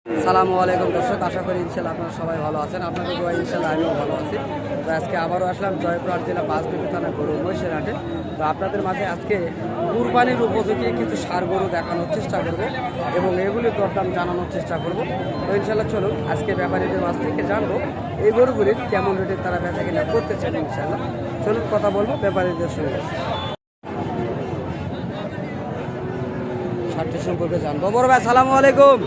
সালামু আলাইকুম দর্শক, আশা করি ইনশাল্লাহ আপনারা সবাই ভালো আছেন। আপনাদের দোয়া ইনশাল্লাহ আমিও ভালো আছি। তো আজকে আবারও আসলাম জয়পুরহাট জেলা বাসবিবি থানা গরু মহিষের হাটে। তো আপনাদের মাঝে আজকে কুরবানির উপযোগী কিছু ষাঁড় গরু দেখানোর চেষ্টা করব এবং এগুলির দরদাম জানানোর চেষ্টা করব। তো ইনশাল্লাহ চলুন আজকে ব্যাপারীদের মাছ থেকে জানবো এই গরুগুলির কেমন রেটে তারা বেচা কিনা করতে চান। ইনশাল্লাহ চলুন কথা বলবো ব্যাপারীদের সঙ্গে, ষাঁড়টি সম্পর্কে জানবো। বড় ভাই সালামু আলাইকুম,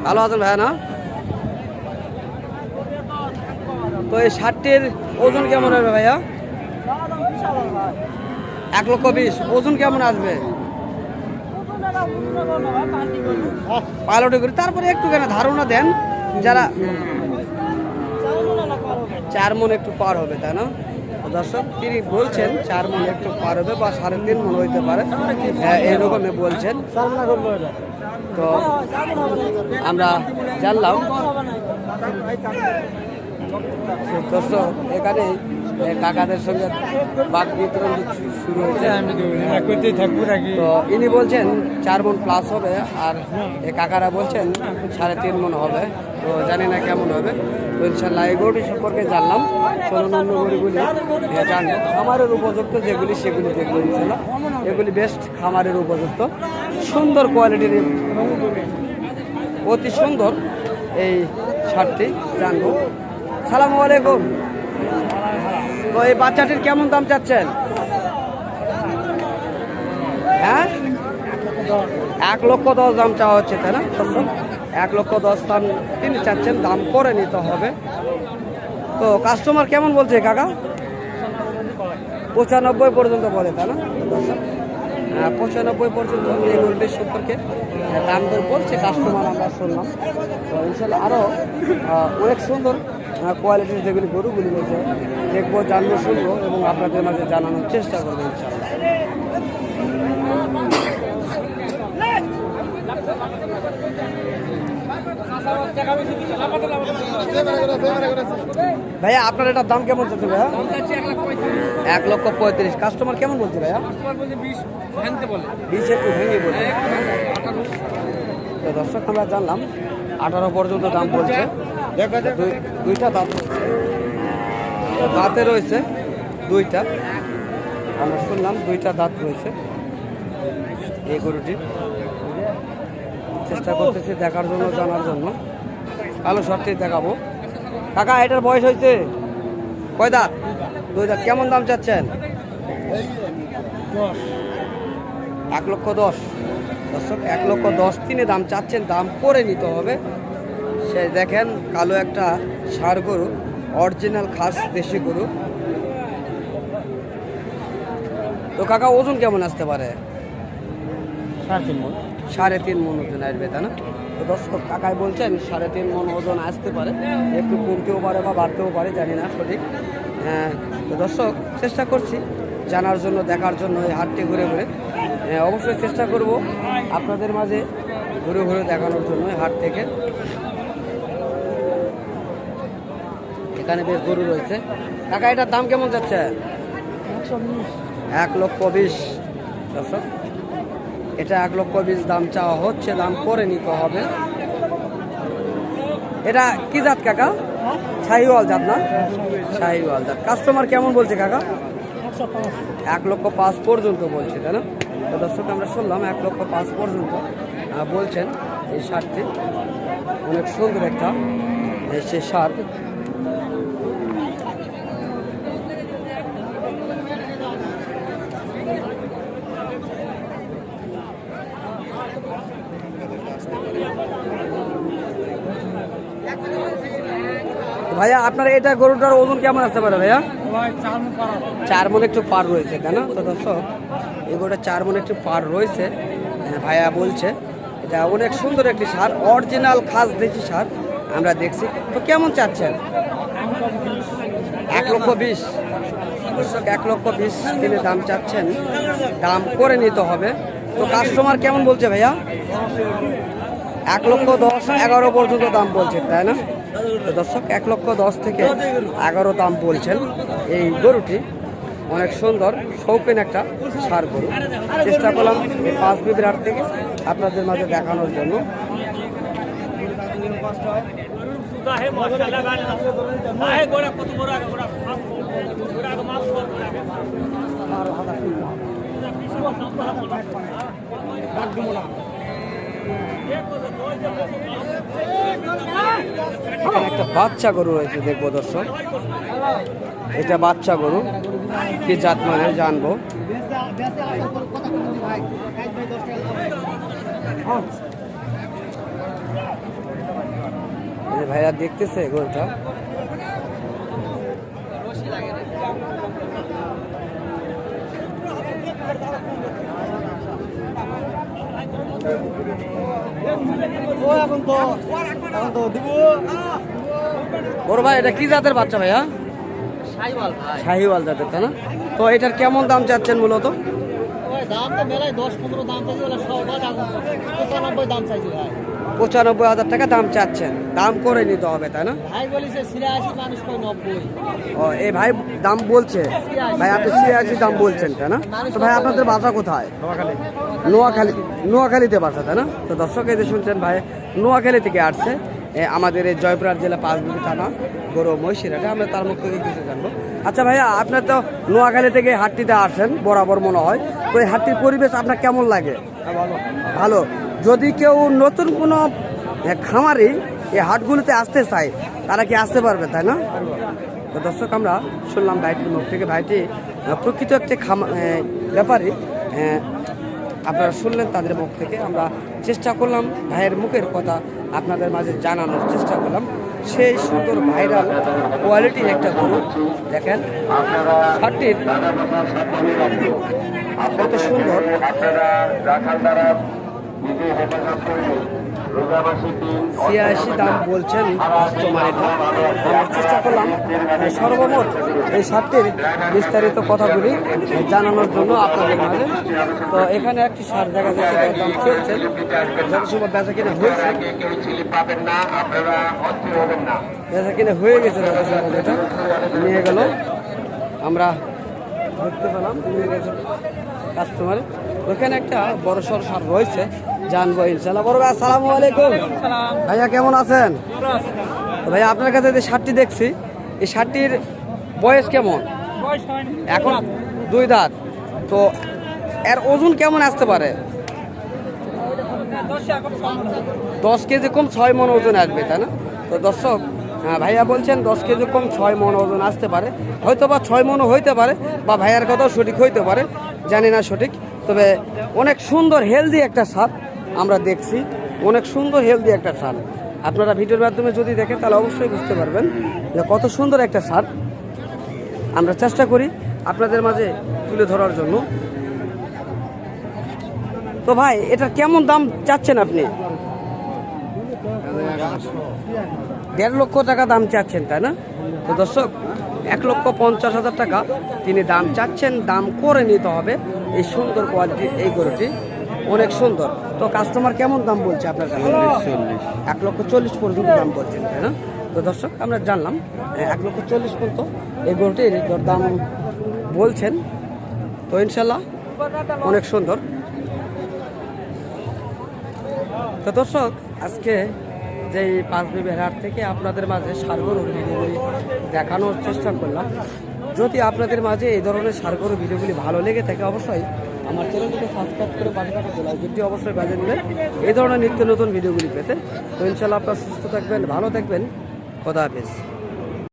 ভালো আছেন ভাইয়া না? তো এই ষাঁড়টির ওজন কেমন হবে ভাইয়া? 1,20,000। ওজন কেমন আসবে? পাইলটে করি, তারপরে একটু কেন ধারণা দেন যারা 4 মণ একটু পার হবে, তাই না দর্শক? তিনি বলছেন 4 মণ একটু পার হবে বা 3.5 মণ হইতে পারে, এরকমই বলছেন। তো আমরা জানলাম দর্শক এখানে কাকাদের সঙ্গে বাঘ বিতরণ শুরু হয়েছে। তো ইনি বলছেন 4 মণ প্লাস হবে আর এই কাকারা বলছেন 3.5 মণ হবে। তো জানি না কেমন হবে। তো ইনশাল্লাহ এই গরুটি সম্পর্কে জানলাম। চলুন অন্য গরুগুলি জানবো। খামারের উপযুক্ত যেগুলি সেগুলি দেখবো ইনশাল্লাহ। এগুলি বেস্ট খামারের উপযুক্ত, সুন্দর কোয়ালিটির, অতি সুন্দর এই ষাঁড়টি জানবো। সালামু আলাইকুম। তো এই বাচ্চাটির কেমন দাম চাচ্ছেন? হ্যাঁ, 1,10,000 দাম চাওয়া হচ্ছে, তাই না? 1,10,000 দাম তিনি চাচ্ছেন, দাম করে নিতে হবে। তো কাস্টমার কেমন বলছে কাকা? 95 পর্যন্ত বলে, তাই না? 95 পর্যন্ত এই গরুটির সম্পর্কে দাম দর বলছে কাস্টমার, আমরা শুনলাম। তো ইনশাল্লাহ আরও অনেক সুন্দর কোয়ালিটির যেগুলি গরুগুলি রয়েছে দেখবো, জানবো, শুনবো এবং আপনাদের মাঝে জানানোর চেষ্টা করবো ইনশাল্লাহ। ভাইয়া আপনার এটার দাম কেমন চলছে ভাইয়া? 1,35,000। কাস্টমার কেমন বলছে ভাইয়া? 20 একটু ভেঙে বলছে। তো দর্শক আমরা জানলাম 18 পর্যন্ত দাম বলছে। দুইটা দাঁত দাঁতে রয়েছে, দুইটা আমরা শুনলাম 2টা দাঁত রয়েছে এই গরুটি। চেষ্টা করতেছি দেখার জন্য, জানার জন্য। কালো শর্টটি দেখাবো। কাকা এটার বয়স হয়েছে কয় দাঁত? 2 দাঁত। কেমন দাম চাচ্ছেন? 1,10,000 দর্শক, 1,10,000 তিনি দাম চাচ্ছেন, দাম করে নিতে হবে। সে দেখেন কালো একটা ষাঁড় গরু, অরিজিনাল খাস দেশি গরু। তো কাকা ওজন কেমন আসতে পারে? 3.5 মণ ওজন আসবে, তাই না? তো দর্শক কাকাই বলছেন 3.5 মণ ওজন আসতে পারে, একটু কমতেও পারে বা বাড়তেও পারে, জানি না সঠিক। তো দর্শক চেষ্টা করছি জানার জন্য, দেখার জন্য এই হাটটি ঘুরে ঘুরে। অবশ্যই চেষ্টা করব আপনাদের মাঝে ঘুরে ঘুরে দেখানোর জন্য এই হাট থেকে। এখানে বেশ গরু রয়েছে। কাকা এটার দাম কেমন যাচ্ছে? 1,20,000 দর্শক, এটা 1,20,000 দাম চাওয়া হচ্ছে, দাম করে নিতে হবে। এটা কি জাত কাকা? শাহিওয়াল জাত না? শাহিওয়াল জাত। কাস্টমার কেমন বলছে কাকা? 1,05,000 পর্যন্ত বলছে, তাই না? তো দর্শক আমরা শুনলাম 1,05,000 পর্যন্ত বলছেন এই ষাঁড়টি। অনেক সুন্দর একটা সে ষাঁড়। ভাইয়া আপনার এটা গরুটার ওজন কেমন আসতে পারে ভাইয়া? 4 মণ একটু পার রয়েছে, তাই না? তো দর্শক এই গরুটা 4 মণ একটু পার রয়েছে ভাইয়া বলছে। এটা অনেক সুন্দর একটি ষাঁড়, অরিজিনাল খাস দেশি ষাঁড় আমরা দেখছি। তো কেমন চাচ্ছেন? 1,20,000 দর্শক, 1,20,000 তিনি দাম চাচ্ছেন, দাম করে নিতে হবে। তো কাস্টমার কেমন বলছে ভাইয়া? 1,10,000 11 পর্যন্ত দাম বলছে, তাই না? দর্শক 1,10,000 থেকে 11 দাম বলছেন এই গরুটি। অনেক সুন্দর শৌখিন একটা ষাঁড় গরু। চেষ্টা করলাম এই বাসবিবির হাট থেকে আপনাদের মাঝে দেখানোর জন্য। এখানে একটা বাচ্চা গরু রয়েছে, দেখবো দর্শক। এটা বাচ্চা গরু, কি জাত মানে জানবো। ভাইয়া দেখতেছে গরুটা। বড় ভাই এটা কি জাতের বাচ্চা ভাইয়া? শাহিওয়াল জাতের, তাই না? তো এটার কেমন দাম চাচ্ছেন মূলত? দাম তো মেলায় 10-15 দাম চাইছে, 95,000 টাকা দাম চাচ্ছেন। দাম করে নিতে হবে, তাই না? ভাই বলিছে 86, মানুষ কই 90। ও এই ভাই দাম বলছে, ভাই আপনি 86 দাম বলছেন, তাই না? তো ভাই আপনাদের বাসা কোথায়? নোয়াখালীতে বাসা, তাই না? তো দর্শক এই যে শুনছেন ভাই নোয়াখালী থেকে আসছে আমাদের এই জয়পুরহাট জেলা পাঁচবিবি থানা গরু মহিষিরহাটে। আমরা তার মুখ থেকে কিছু জানবো। আচ্ছা ভাইয়া, আপনার তো নোয়াখালী থেকে হাটটিতে আসেন বরাবর মনে হয়, তো এই হাটটির পরিবেশ আপনার কেমন লাগে? ভালো। যদি কেউ নতুন কোনো খামারি এই হাটগুলিতে আসতে চায়, তারা কি আসতে পারবে, তাই না? তো দর্শক আমরা শুনলাম ভাইটির মুখ থেকে, ভাইটি প্রকৃত একটি ব্যাপারী, আপনারা শুনলেন তাদের মুখ থেকে। আমরা চেষ্টা করলাম ভাইয়ের মুখের কথা আপনাদের মাঝে জানানোর চেষ্টা করলাম। সেই সুন্দর ভাইরাল কোয়ালিটির একটা গরু দেখেন, হাটটির কত সুন্দর। 86 দাম বলছেন কাস্টমার। এটা চেষ্টা করলাম সর্বমোট এই সারটির বিস্তারিত কথাগুলি জানানোর জন্য আপনাদের মাঝে। তো এখানে একটি সার দেখা যাচ্ছে, দাম চলছে, যত সময় বেচা কিনে হয়েছে, বেচা কিনে হয়ে গেছে, যেটা নিয়ে গেল আমরা দেখতে পেলাম, নিয়ে গেছে কাস্টমার। ওখানে একটা বড় সড় সার রয়েছে, জানবো ইনশাল্লাহ। বড় ভাই আসসালামু আলাইকুম। ভাইয়া কেমন আছেন? ভাইয়া আপনার কাছে যে শার্টটি দেখছি, এই শার্টটির বয়স কেমন? এখন 2 দাঁত। তো এর ওজন কেমন আসতে পারে? 10 কেজি কম 6 মন ওজন আসবে, তাই না? তো দর্শক ভাইয়া বলছেন 10 কেজি কম 6 মন ওজন আসতে পারে, হয়তো বা 6 মনও হইতে পারে, বা ভাইয়ার কথাও সঠিক হইতে পারে, জানি না সঠিক। তবে অনেক সুন্দর হেলদি একটা সার আমরা দেখছি, অনেক সুন্দর হেলদি একটা সার। আপনারা ভিডিওর মাধ্যমে যদি দেখেন তাহলে অবশ্যই বুঝতে পারবেন যে কত সুন্দর একটা সার। আমরা চেষ্টা করি আপনাদের মাঝে তুলে ধরার জন্য। তো ভাই এটা কেমন দাম চাচ্ছেন আপনি? 1.5 লক্ষ টাকা দাম চাচ্ছেন, তাই না? তো দর্শক 1,50,000 টাকা তিনি দাম চাচ্ছেন। দাম করে নিতে হবে। এই সুন্দর কোয়ালিটির এই গরুটি অনেক সুন্দর। তো কাস্টমার কেমন দাম বলছে আপনার কাছে? 1,40,000 পর্যন্ত দাম বলছেন, তাই না? তো দর্শক আমরা জানলাম 1,40,000 পর্যন্ত এই গরুটির দাম বলছেন। তো ইনশাল্লাহ অনেক সুন্দর। তো দর্শক আজকে যে পাঁচবিবি হাট থেকে আপনাদের মাঝে ষাঁড় গরুর ভিডিওগুলি দেখানোর চেষ্টা করলাম। যদি আপনাদের মাঝে এই ধরনের ষাঁড় গরুর ভিডিওগুলি ভালো লেগে থাকে, অবশ্যই আমার চ্যানেলটিকে সাবস্ক্রাইব করে পাশে থাকা বেল আইকনটি অবশ্যই বাজিয়ে নেবেন এই ধরনের নিত্য নতুন ভিডিওগুলি পেতে। তো ইনশাল্লাহ আপনারা সুস্থ থাকবেন, ভালো থাকবেন। খোদা হাফেজ।